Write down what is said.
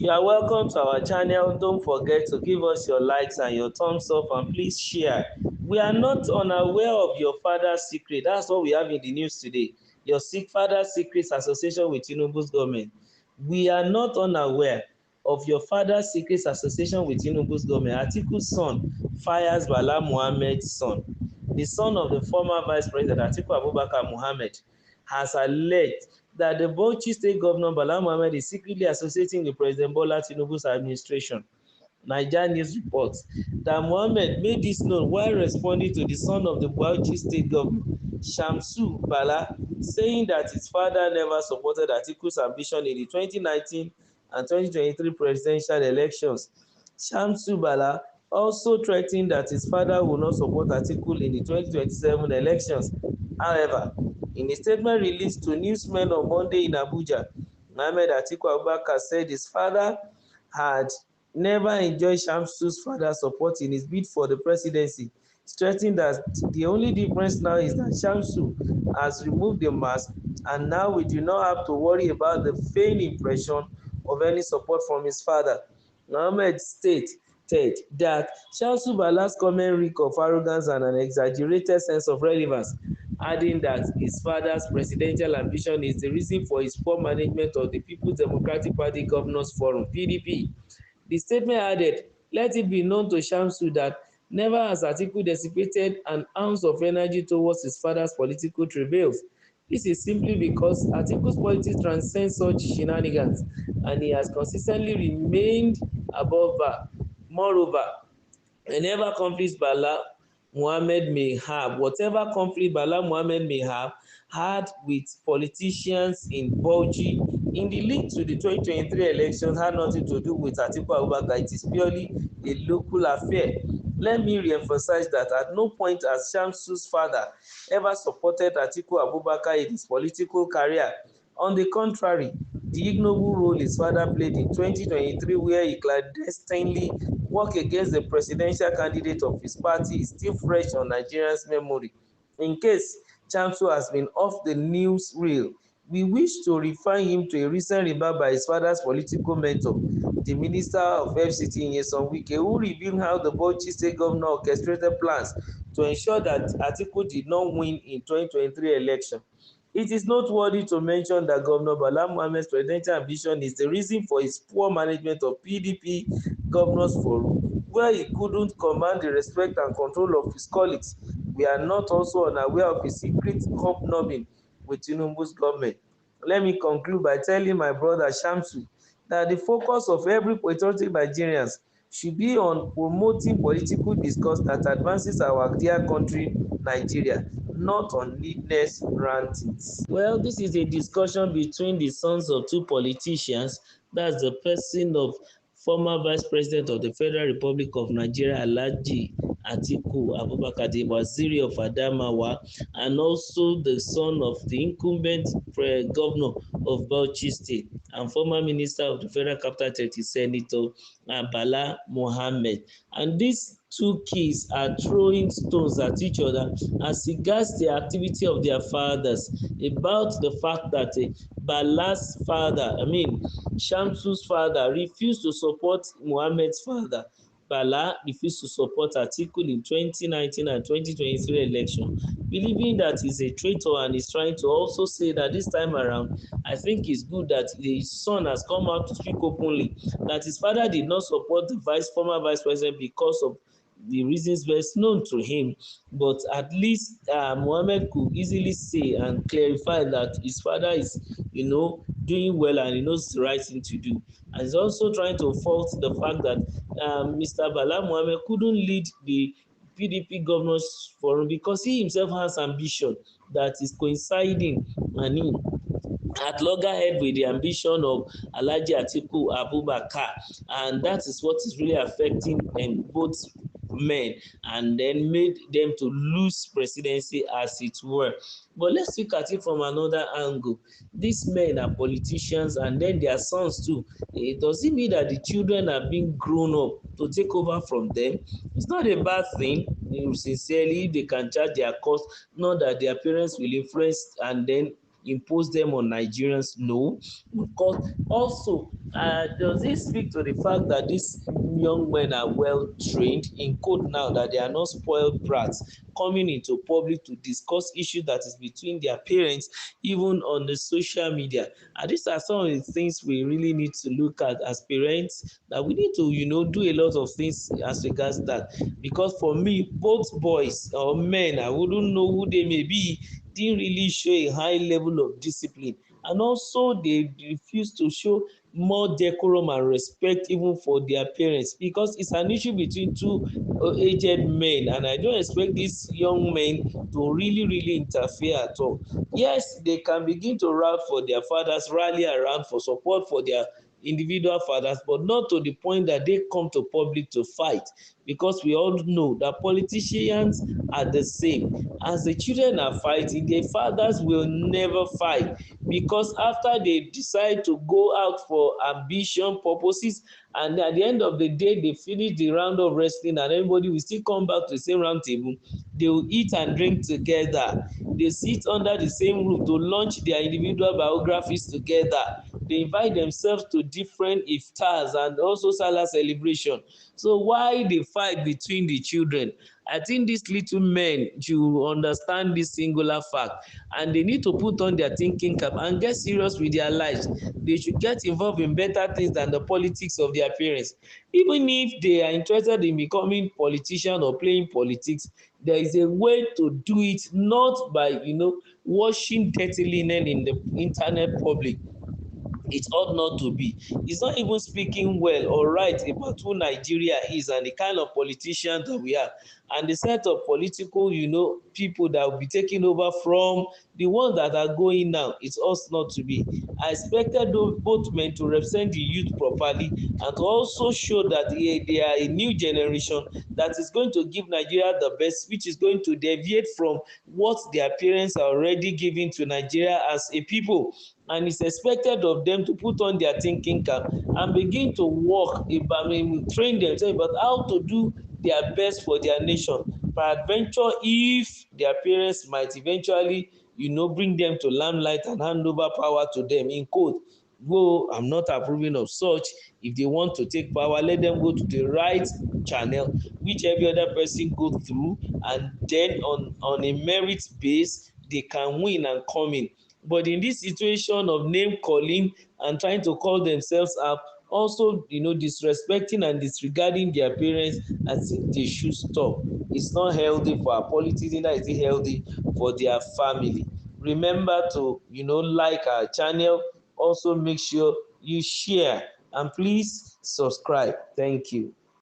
You are welcome to our channel. Don't forget to give us your likes and your thumbs up, and please share. We are not unaware of your father's secret. That's what we have in the news today. Your sick father's secrets association with Tinubu's government. We are not unaware of your father's secrets association with Tinubu's government. Atiku'S son fires Bala Muhammad's son. The son of the former vice president Atiku Abubakar Muhammad has alleged that the Bauchi State Governor Bala Muhammad is secretly associating with President Bola Tinubu's administration. Naija News reports that Muhammad made this known while responding to the son of the Bauchi State Governor, Shamsu Bala, saying that his father never supported Atiku's ambition in the 2019 and 2023 presidential elections. Shamsu Bala also threatened that his father will not support Atiku in the 2027 elections. However, in a statement released to newsmen on Monday in Abuja, Mohammed Atiku Abubakar said his father had never enjoyed Shamsu's father's support in his bid for the presidency, stressing that the only difference now is that Shamsu has removed the mask and now we do not have to worry about the faint impression of any support from his father. Mohammed stated that Shamsu Bala's comment reek of arrogance and an exaggerated sense of relevance, adding that his father's presidential ambition is the reason for his poor management of the People's Democratic Party Governors Forum (PDP). The statement added, "Let it be known to Shamsu that never has Atiku dissipated an ounce of energy towards his father's political travails. This is simply because Atiku's politics transcend such shenanigans and he has consistently remained above bar. Moreover, whatever conflicts Bala Muhammad may have had with politicians in Bauchi in the lead to the 2023 elections had nothing to do with Atiku Abubakar. It is purely a local affair. Let me re-emphasize that at no point has Shamsu's father ever supported Atiku Abubakar in his political career. On the contrary, the ignoble role his father played in 2023, where he clandestinely worked against the presidential candidate of his party, is still fresh on Nigerians' memory. In case Shamsu has been off the news reel, we wish to refer him to a recent remark by his father's political mentor, the Minister of FCT Nyesom Wike, who revealed how the Bauchi State Governor orchestrated plans to ensure that Atiku did not win in 2023 election. It is noteworthy to mention that Governor Bala Muhammad's presidential ambition is the reason for his poor management of PDP Governors Forum, where he couldn't command the respect and control of his colleagues. We are not also unaware of his secret hobnobbing with Tinubu's government. Let me conclude by telling my brother Shamsu that the focus of every patriotic Nigerians should be on promoting political discourse that advances our dear country, Nigeria, not on needless rantings. Well, this is a discussion between the sons of two politicians. That's the person of former Vice President of the Federal Republic of Nigeria, Alhaji Atiku Abubakar, the Waziri of Adamawa, and also the son of the incumbent governor of Bauchi State and former Minister of the Federal Capital Territory, Senator Bala Muhammad. And these two kids are throwing stones at each other as regards the activity of their fathers, about the fact that Bala's father, Shamsu's father, refused to support Muhammad's father. Bala refused to support Atiku in 2019 and 2023 election, believing that he's a traitor, and is trying to also say that this time around, I think it's good that his son has come out to speak openly that his father did not support the former vice president because of the reasons best known to him, but at least Mohammed could easily say and clarify that his father is, doing well and he knows the right thing to do. And he's also trying to fault the fact that Mr. Bala Mohammed couldn't lead the PDP Governors Forum because he himself has ambition that is coinciding and at loggerhead with the ambition of Alhaji Atiku Abubakar, and that is what is really affecting both men and then made them to lose presidency, as it were. But let's look at it from another angle. These men are politicians and then their sons too. Does it mean that the children are being grown up to take over from them? It's not a bad thing. Sincerely, they can charge their cost, not that their parents will influence and then impose them on Nigerians? No. Because also, does it speak to the fact that these young men are well trained, in quote now, that they are not spoiled brats coming into public to discuss issues that is between their parents, even on the social media? And these are some of the things we really need to look at as parents, that we need to, do a lot of things as regards that. Because for me, both boys or men, I wouldn't know who they may be, didn't really show a high level of discipline, and also they refuse to show more decorum and respect even for their parents, because it's an issue between two aged men, and I don't expect these young men to really interfere at all. Yes, they can begin to rally for their fathers, rally around for support for their individual fathers, but not to the point that they come to public to fight, because we all know that politicians are the same. As the children are fighting, their fathers will never fight, because after they decide to go out for ambition purposes, and at the end of the day they finish the round of wrestling and everybody will still come back to the same round table, they will eat and drink together, they sit under the same roof to launch their individual biographies together, they invite themselves to different iftars and also Salah celebration. So why the fight between the children? I think these little men should understand this singular fact, and they need to put on their thinking cap and get serious with their lives. They should get involved in better things than the politics of their parents. Even if they are interested in becoming politician or playing politics, there is a way to do it, not by washing dirty linen in the internet public. It ought not to be. It's not even speaking well or right about who Nigeria is and the kind of politicians that we have, and the set of political people that will be taking over from the ones that are going now. It ought not to be. I expected both men to represent the youth properly, and to also show that they are a new generation that is going to give Nigeria the best, which is going to deviate from what their parents are already giving to Nigeria as a people. And it's expected of them to put on their thinking cap and begin to work train themselves about how to do their best for their nation. Peradventure, if their parents might eventually bring them to limelight and hand over power to them, in quote, though I'm not approving of such, if they want to take power, let them go to the right channel which every other person go through, and then on a merit base they can win and come in. But in this situation of name calling and trying to call themselves up, also disrespecting and disregarding their parents, I think they should stop. It's not healthy for our politics, neither is it healthy for their family. Remember to like our channel, also make sure you share, and please subscribe. Thank you.